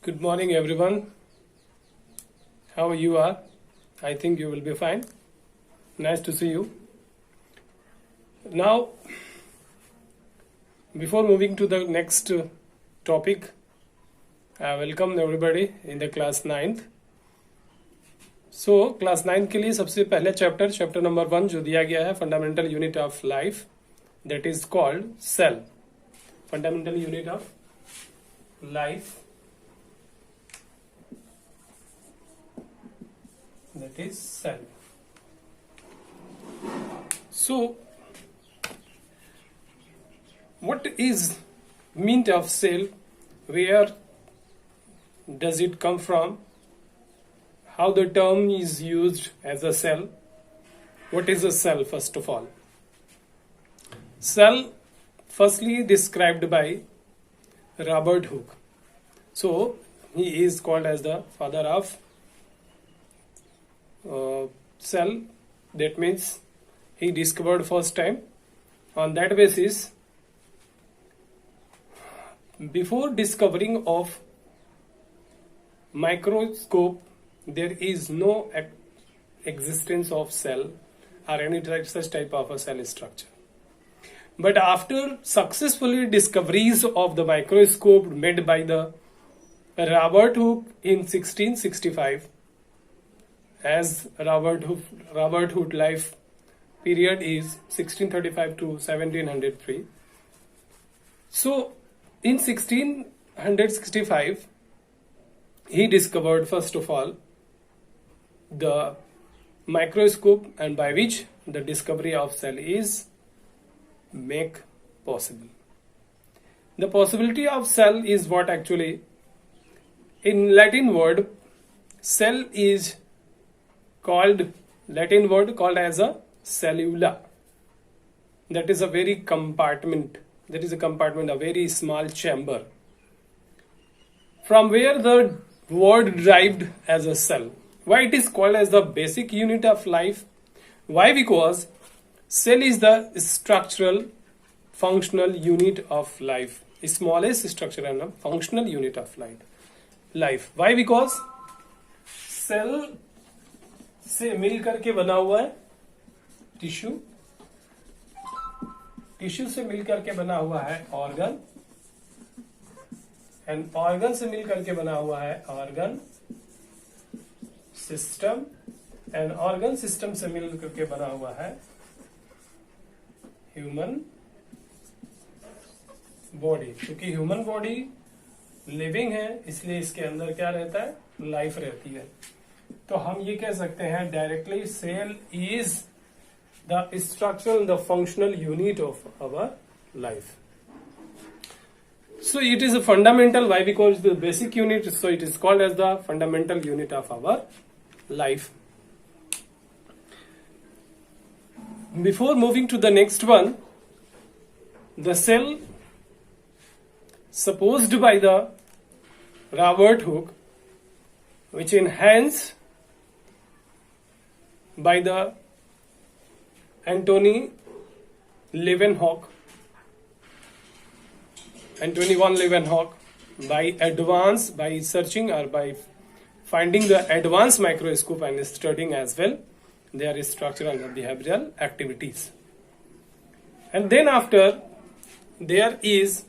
Good morning, everyone. How you are? I think you will be fine. Nice to see you. Now, before moving to the next topic, I welcome everybody in the class 9th. So, class 9 के लिए सबसे पहले chapter number 1 जो दिया गया है fundamental unit of life, that is called cell. Fundamental unit of life, that is cell. So, what is meaning of cell? Where does it come from? How the term is used as a cell? What is a cell first of all? Cell firstly described by Robert Hooke. So, he is called as the father of cell. That means he discovered first time. On that basis, before discovering of microscope, there is no existence of cell or any such type of a cell structure. But after successfully discoveries of the microscope made by the Robert Hooke in 1665, as Robert Hooke life period is 1635 to 1703. So in 1665 he discovered first of all the microscope, and by which the discovery of cell is make possible. The possibility of cell is what actually in Latin word cell is called, Latin word called as a cellula. That is a very compartment. That is a compartment, a very small chamber, from where the word derived as a cell. Why it is called as the basic unit of life? Why? Because cell is the structural functional unit of life, smallest structural and functional unit of life. Why? Because cell से मिल करके बना हुआ है tissue, tissue से मिल करके बना हुआ है ऑर्गन, एंड ऑर्गन से मिल करके बना हुआ है organ system, and organ system से मिल करके बना हुआ है ह्यूमन बॉडी. क्योंकि ह्यूमन बॉडी लिविंग है, इसलिए इसके अंदर क्या रहता है, लाइफ रहती है. तो हम ये कह सकते हैं directly cell is the structural the functional unit of our life. So it is a fundamental. Why? Because the basic unit, so it is called as the fundamental unit of our life. Before moving to the next one, the cell supposed by the Robert Hooke, which enhanced by the Anthony Leeuwenhoek, by searching or by finding the advanced microscope and studying as well their structural and behavioral activities. And then after there is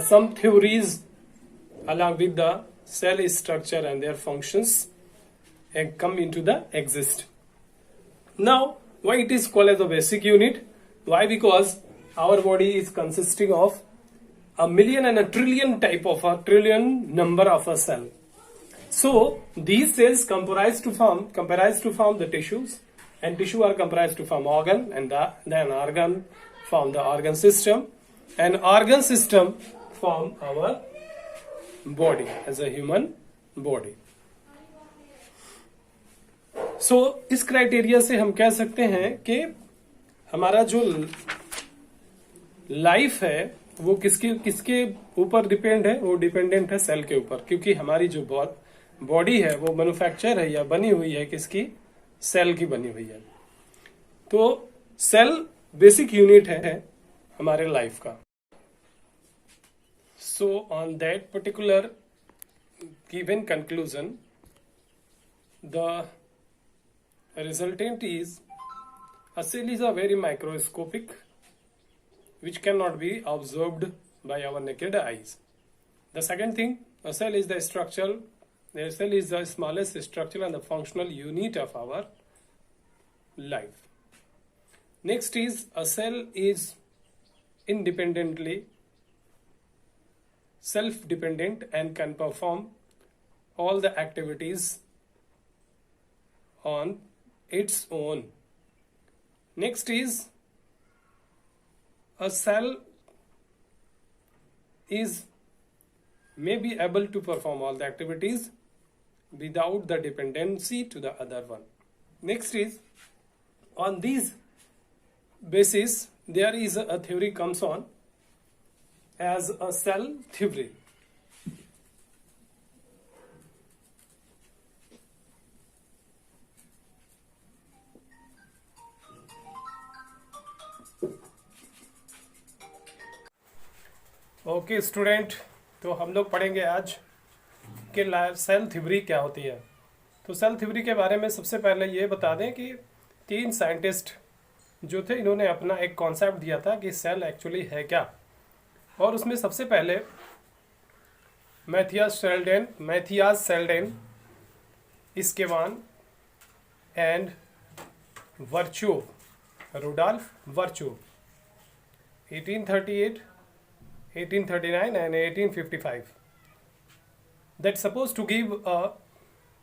some theories along with the cell structure and their functions and come into the exist. Now, why it is called as a basic unit? Why? Because our body is consisting of a million and a trillion type of a trillion number of a cell. So these cells comprise to form the tissues, and tissue are comprised to form organ, and then organ form the organ system, and organ system form our body as a human body. So इस criteria से हम कह सकते हैं कि हमारा जो life है वो किसके ऊपर डिपेंड है, वो डिपेंडेंट है सेल के ऊपर. क्योंकि हमारी जो बॉडी है वो मैन्युफैक्चर है या बनी हुई है किसकी, सेल की बनी हुई है. तो सेल बेसिक यूनिट है हमारे लाइफ का. So on that particular given conclusion, the resultant is a cell is a very microscopic which cannot be observed by our naked eyes. The second thing, a cell is the smallest structural and the functional unit of our life. Next is a cell is independently self-dependent and can perform all the activities on its own. Next is a cell may be able to perform all the activities without the dependency to the other one. Next is, on these basis there is a theory comes on as a cell theory. Okay student, तो हम लोग पढ़ेंगे आज कि cell theory क्या होती है। तो सेल थ्योरी के बारे में सबसे पहले ये बता दें कि 3 साइंटिस्ट जो थे, इन्होंने अपना एक कॉन्सेप्ट दिया था कि सेल एक्चुअली है क्या। और उसमें सबसे पहले Matthias सेल्डेन, इस्केवान and Rudolph वर्चोव 1838, 1839 and 1855 that supposed to give a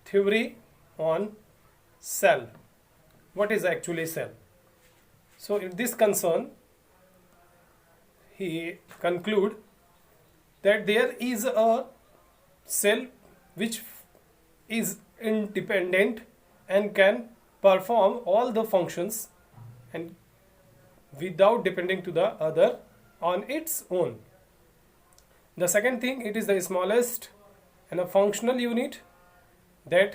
theory on cell. What is actually cell? So in this concern, he conclude that there is a cell which is independent and can perform all the functions and without depending to the other on its own. The second thing, it is the smallest and a functional unit, that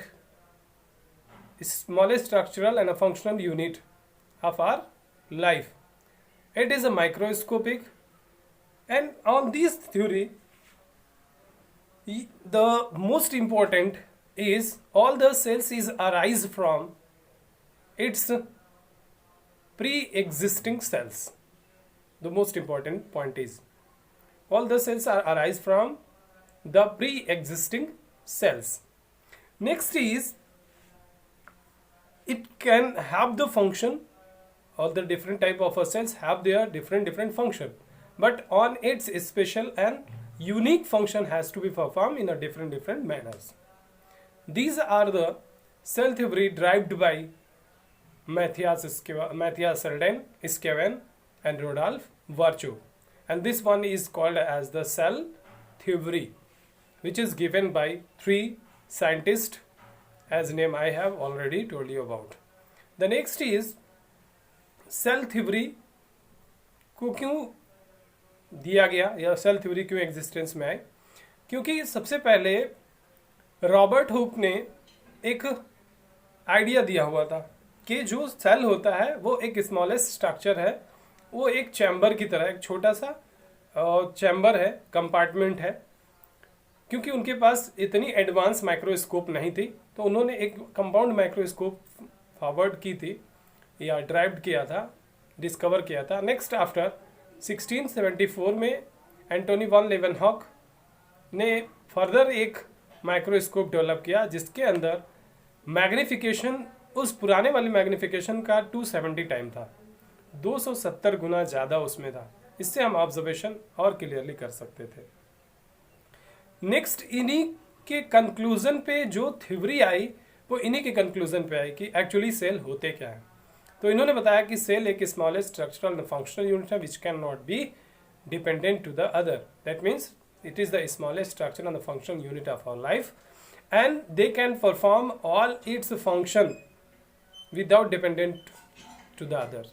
smallest structural and a functional unit of our life. It is a microscopic, and on this theory the most important is all the cells is arise from its pre-existing cells. The most important point is all the cells are arise from the pre-existing cells. Next is it can have the function. All the different type of cells have their different function, but on its special and unique function has to be performed in a different manners. These are the cell theory derived by Matthias Selden, Iskevan and Rudolf Virchow. And this one is called as the cell theory, which is given by 3 scientists, as name I have already told you about. The next is cell theory को क्यों दिया गया या cell theory क्यों existence में आए। क्योंकि सबसे पहले रॉबर्ट हुक ने एक आइडिया दिया हुआ था कि जो सेल होता है वो एक स्मॉलेस्ट स्ट्रक्चर है, वो एक चैम्बर की तरह, एक छोटा सा चैम्बर है, कंपार्टमेंट है। क्योंकि उनके पास इतनी एडवांस माइक्रोस्कोप नहीं थी, तो उन्होंने एक कंपाउंड माइक्रोस्कोप फॉरवर्ड की थी या ड्राइव किया था, डिस्कवर किया था। नेक्स्ट आफ्टर 1674 में एंटोनी वॉन लेवेनहॉक ने फर्दर एक माइक्रोस्कोप डेवलप किया जिसके अंदर मैग्निफिकेशन उस पुराने वाले मैग्निफिकेशन का 270 टाइम था, 270 गुना ज़्यादा उसमें था। इससे हम ऑब्जर्वेशन और क्लियरली कर सकते थे। नेक्स्ट इन्हीं के कंक्लूजन पे जो थ्योरी आई वो इन्हीं के कंक्लूजन पे आई कि एक्चुअली सेल होते क्या है। तो इन्होंने बताया कि सेल एक smallest structural and functional unit है which can not be dependent to the other. That means it is the smallest structure and the function unit of our life, and they can perform all its function without dependent to the other.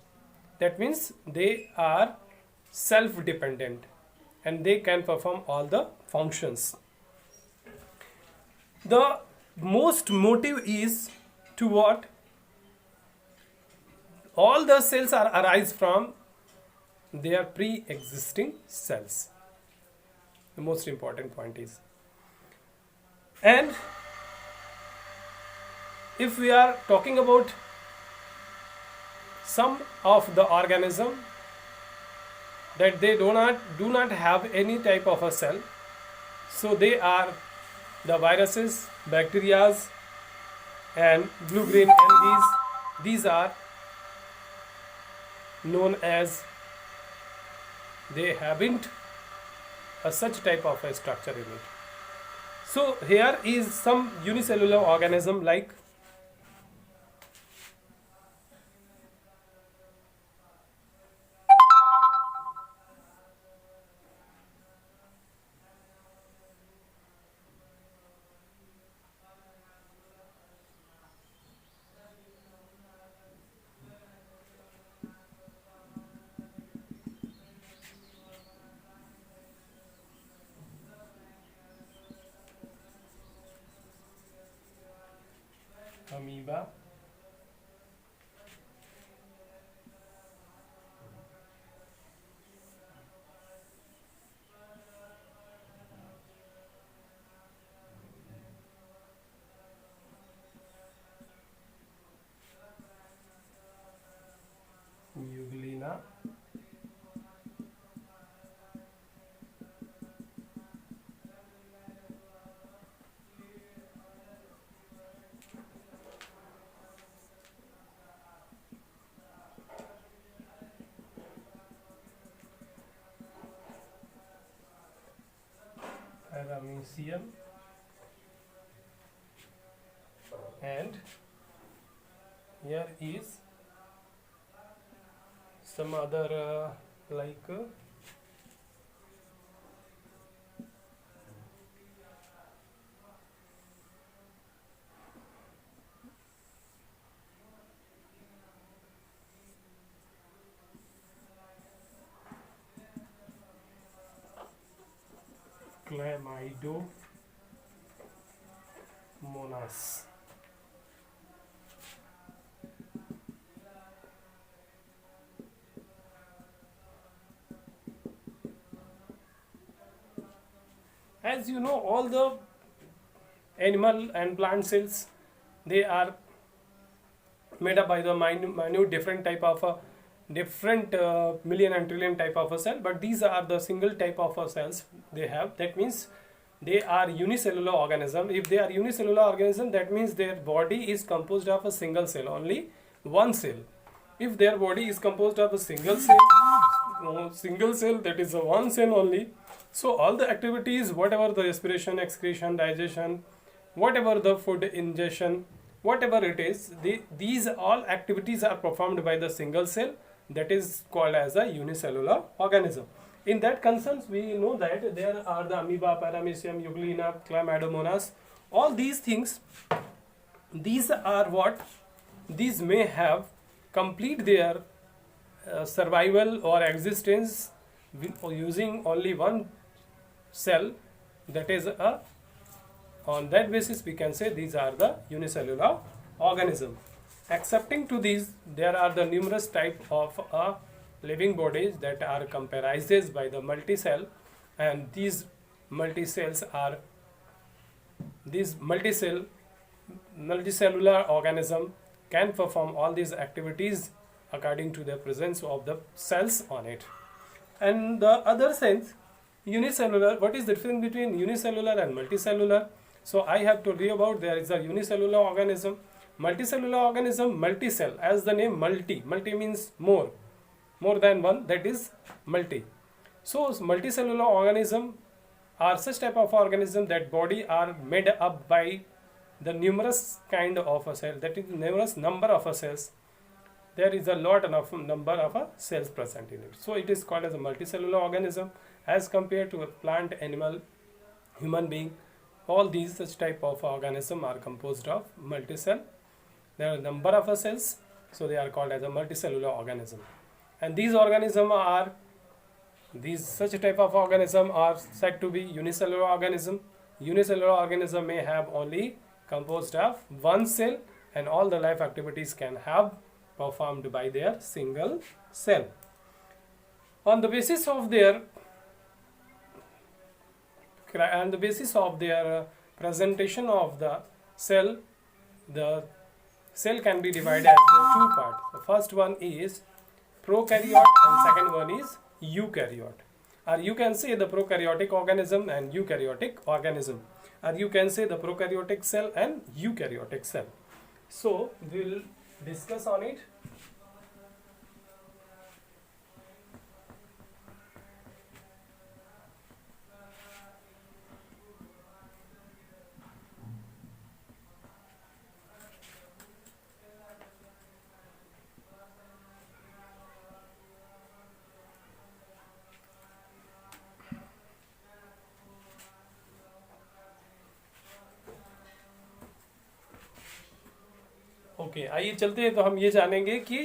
That means they are self dependent and they can perform all the functions. The most motive is to what? All the cells are arise from their pre-existing cells. The most important point is And if we are talking about some of the organism that they do not have any type of a cell, so they are the viruses, bacteria, and blue green algae. These are known as, they haven't a such type of a structure in it. So here is some unicellular organism like amoeba, Euglena, Paramecium, and here is some other like Chlamydomonas. As you know, all the animal and plant cells, they are made up by the minute different type of a different million and trillion type of a cell, but these are the single type of a cells they have. That means they are unicellular organism. If they are unicellular organism, that means their body is composed of a single cell, only one cell. If their body is composed of a single cell, that is a one cell only. So all the activities, whatever the respiration, excretion, digestion, whatever the food ingestion, whatever it is, these all activities are performed by the single cell, that is called as a unicellular organism. In that concerns, we know that there are the amoeba, paramecium, euglena, chlamydomonas. All these things, these are what, these may have complete their survival or existence using only one cell, that is a, on that basis we can say these are the unicellular organism. Excepting to these, there are the numerous type of living bodies that are comprised by the multicell, and these multicells are, these multicellular organism can perform all these activities according to the presence of the cells on it. And the other sense, unicellular, what is the difference between unicellular and multicellular? So I have told you about, there is a unicellular organism, multicellular organism, multicell, as the name multi means more than one, that is multi. So multicellular organism are such type of organism that body are made up by the numerous kind of a cell, that is numerous number of a cells. There is a lot of number of cells present in it. So it is called as a multicellular organism as compared to a plant, animal, human being. All these such type of organism are composed of multicell. There are a number of cells, so they are called as a multicellular organism. And these organism are, these such type of organism are said to be unicellular organism. Unicellular organism may have only composed of one cell, and all the life activities can have performed by their single cell. On the basis of their presentation of the cell can be divided as two parts. The first one is prokaryote and second one is eukaryote. Or you can say the prokaryotic organism and eukaryotic organism. Or you can say the prokaryotic cell and eukaryotic cell. So we will discuss on it. Okay, आइए चलते हैं। तो हम ये जानेंगे कि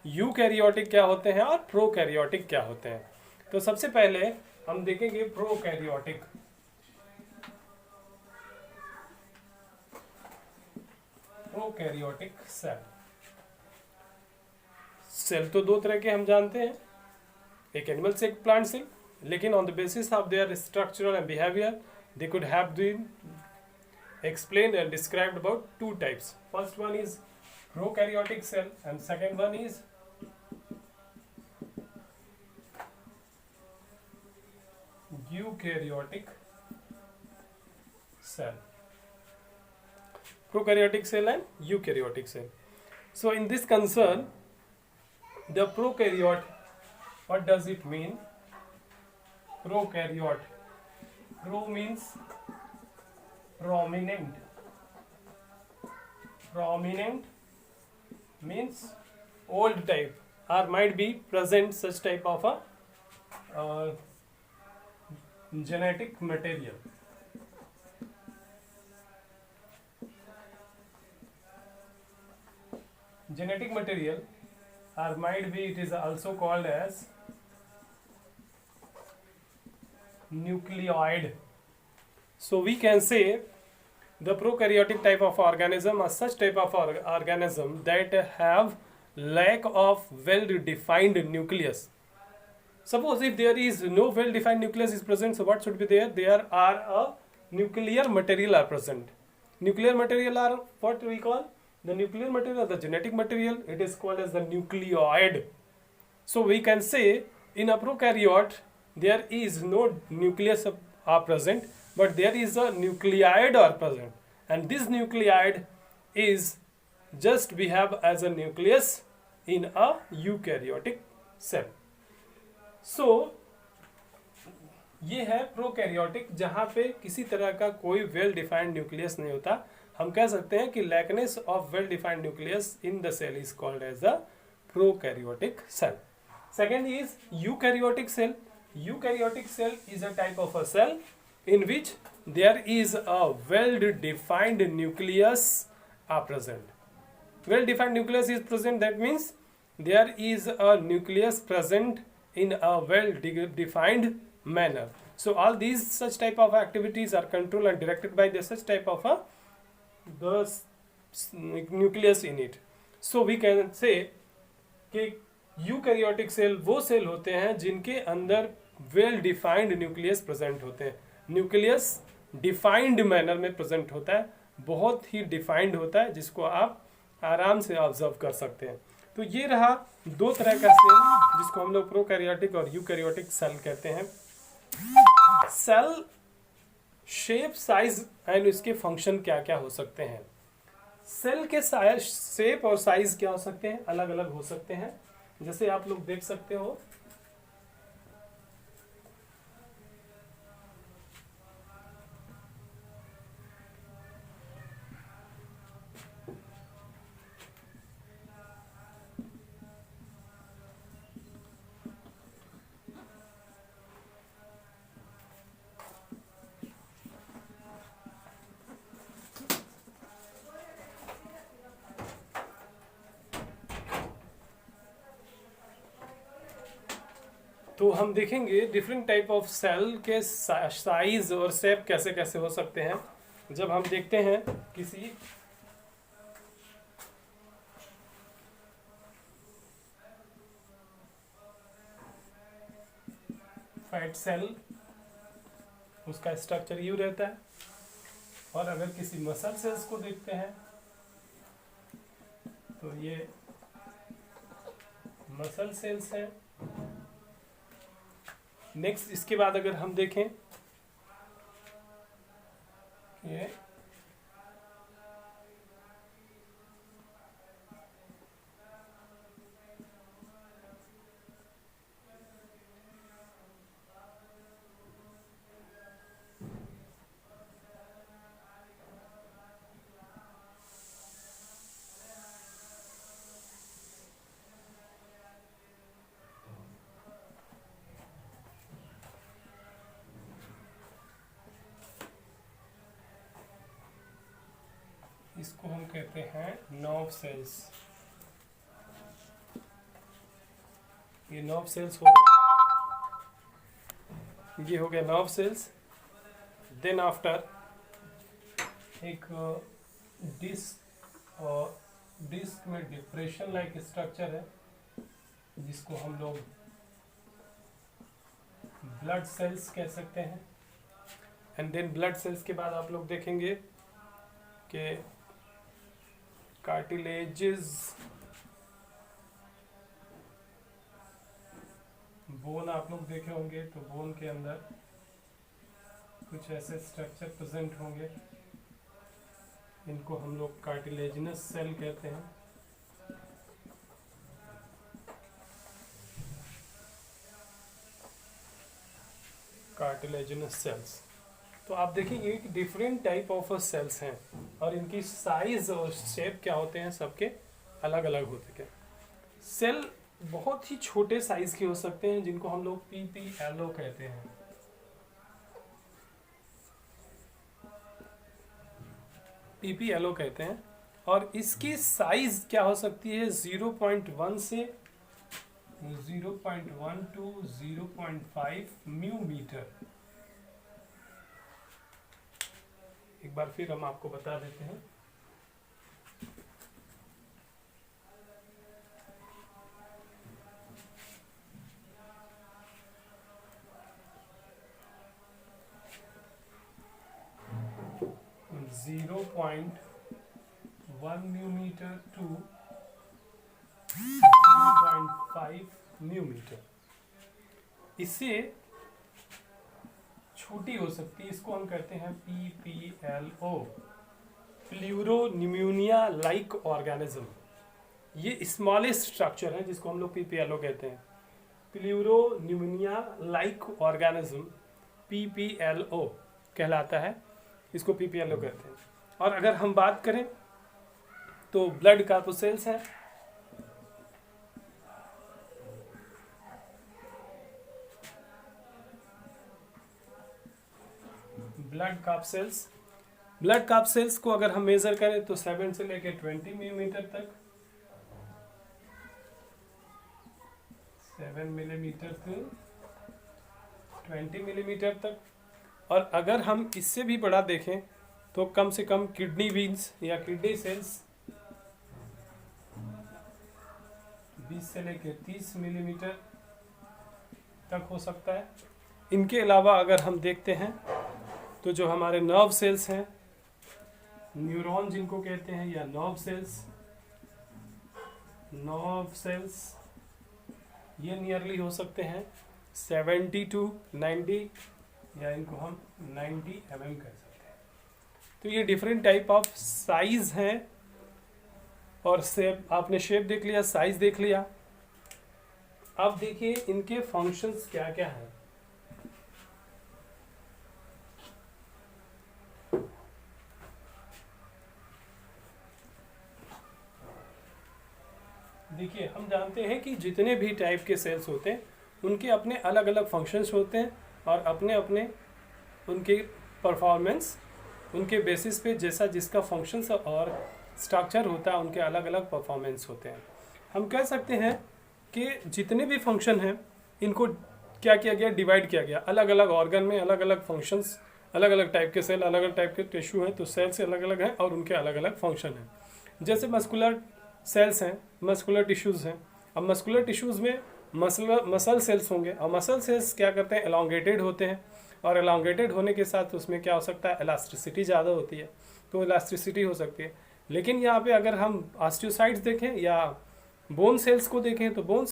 eukaryotic क्या होते हैं और प्रोकैरियोटिक क्या होते हैं। तो सबसे पहले हम देखेंगे प्रोकैरियोटिक। प्रोकैरियोटिक सेल तो दो तरह के हम जानते हैं, एक एनिमल से एक प्लांट से, लेकिन on the basis of their structural and behaviour they could have been explained and described about two types. First one is prokaryotic cell and second one is eukaryotic cell. Prokaryotic cell and eukaryotic cell. So in this concern, the prokaryote, what does it mean? Prokaryote. Pro means prominent. Prominent means old type, or might be present such type of a genetic material. Genetic material, or might be it is also called as nucleoid. So we can say the prokaryotic type of organism are such type of organism that have lack of well-defined nucleus. Suppose if there is no well-defined nucleus is present, so what should be there? There are a nuclear material are present. Nuclear material are what we call the nuclear material, the genetic material. It is called as the nucleoid. So we can say in a prokaryote there is no nucleus are present, but there is a nucleoid are present, and this nucleoid is just we have as a nucleus in a eukaryotic cell. So ये है prokaryotic, जहाँ पे किसी तरह का कोई well defined nucleus नहीं होता। हम कह सकते हैं कि lackness of well defined nucleus in the cell is called as the prokaryotic cell. Second is eukaryotic cell. Eukaryotic cell is a type of a cell in which there is a well-defined nucleus are present. Well-defined nucleus is present, that means there is a nucleus present in a well-defined manner. So all these such type of activities are controlled and directed by the such type of a the nucleus in it. So we can say कि eukaryotic cell वो cell होते हैं जिनके अंदर well defined nucleus present होते हैं. Nucleus defined manner में present होता है, बहुत ही डिफाइंड होता है, जिसको आप आराम से ऑब्जर्व कर सकते हैं. तो ये रहा दो तरह का सेल जिसको हम लोग प्रोकैरियोटिक और यूकैरियोटिक सेल कहते हैं. सेल शेप, साइज एंड इसके फंक्शन क्या क्या हो सकते हैं. सेल के शेप और साइज क्या हो सकते हैं, अलग अलग हो सकते हैं. जैसे आप लोग देख सकते हो तो हम देखेंगे डिफरेंट टाइप ऑफ सेल के साइज और शेप कैसे कैसे हो सकते हैं. जब हम देखते हैं किसी फैट सेल, उसका स्ट्रक्चर यूं रहता है. और अगर किसी मसल सेल्स को देखते हैं तो ये मसल सेल्स हैं। नेक्स्ट इसके बाद अगर हम देखें ये इसको हम कहते हैं नर्व सेल्स। ये नर्व सेल्स हो गए, ये हो गया नर्व सेल्स। देन आफ्टर एक डिस्क में डिप्रेशन लाइक स्ट्रक्चर है जिसको हम लोग ब्लड सेल्स कह सकते हैं। एंड देन ब्लड सेल्स के बाद आप लोग देखेंगे कि कार्टिलेजेस, बोन आप लोग देखे होंगे तो बोन के अंदर कुछ ऐसे स्ट्रक्चर प्रेजेंट होंगे, इनको हम लोग कार्टिलेजिनस सेल कहते हैं। Cartilaginous cells. तो आप देखेंगे कि डिफरेंट टाइप ऑफ सेल्स हैं और इनकी साइज और शेप क्या होते हैं, सबके अलग अलग होते हैं। सेल बहुत ही छोटे साइज के हो सकते हैं जिनको हम लोग PPLO कहते हैं। PPLO कहते हैं और इसकी साइज क्या हो सकती है 0.1 से 0.1 to 0.5 म्यू मीटर। एक बार फिर हम आपको बता देते हैं। Zero point 1 mu metre to 0.5 mu metre. इससे छोटी हो सकती है, इसको हम कहते हैं PPLO, प्लूरोन्यूमोनिया लाइक ऑर्गेनिज्म। ये स्मॉलेस्ट स्ट्रक्चर है जिसको हम लोग PPLO कहते हैं, प्लूरोन्यूमोनिया लाइक ऑर्गेनिज्म PPLO कहलाता है, इसको PPLO कहते हैं। और अगर हम बात करें तो ब्लड कार्पोसेल्स हैं, ब्लड कार्प सेल्स को अगर हम मेजर करें तो 7 से लेकर 20 मिलीमीटर तक, 7 मिलीमीटर से 20 मिलीमीटर तक। और अगर हम इससे भी बड़ा देखें तो कम से कम किडनी बीन्स या किडनी सेल्स 20 से लेकर 30 मिलीमीटर तक हो सकता है। इनके अलावा अगर हम देखते हैं तो जो हमारे नर्व सेल्स हैं, न्यूरॉन जिनको कहते हैं, या नर्व सेल्स ये नियरली हो सकते हैं 70 to 90, या इनको हम 90 mm कह सकते हैं। तो ये डिफरेंट टाइप ऑफ साइज हैं और शेप, आपने शेप देख लिया, साइज देख लिया। अब देखिए इनके फंक्शंस क्या क्या हैं। देखिए हम जानते हैं कि जितने भी टाइप के सेल्स होते हैं उनके अपने अलग अलग फंक्शंस होते हैं और अपने अपने उनके परफॉर्मेंस, उनके बेसिस पे जैसा जिसका फंक्शंस और स्ट्रक्चर होता है उनके अलग अलग परफॉर्मेंस होते हैं। हम कह सकते हैं कि जितने भी फंक्शन हैं इनको क्या किया गया, डिवाइड किया गया अलग अलग ऑर्गन में, अलग अलग फंक्शंस, अलग अलग टाइप के सेल, अलग अलग टाइप के टिश्यू हैं, तो सेल से अलग अलग हैं और उनके अलग अलग फंक्शन हैं। जैसे मस्कुलर सेल्स हैं, मस्कुलर टिश्यूज़ हैं। अब मस्कुलर टिश्यूज़ में मसल सेल्स होंगे और मसल सेल्स क्या करते हैं, एलोंगेटेड होते हैं और एलोंगेटेड होने के साथ उसमें क्या हो सकता है, इलास्टिसिटी ज़्यादा होती है, तो इलास्टिसिटी हो सकती है। लेकिन यहाँ पे अगर हम ऑस्टियोसाइट्स देखें या बोन सेल्स को देखें तो बोन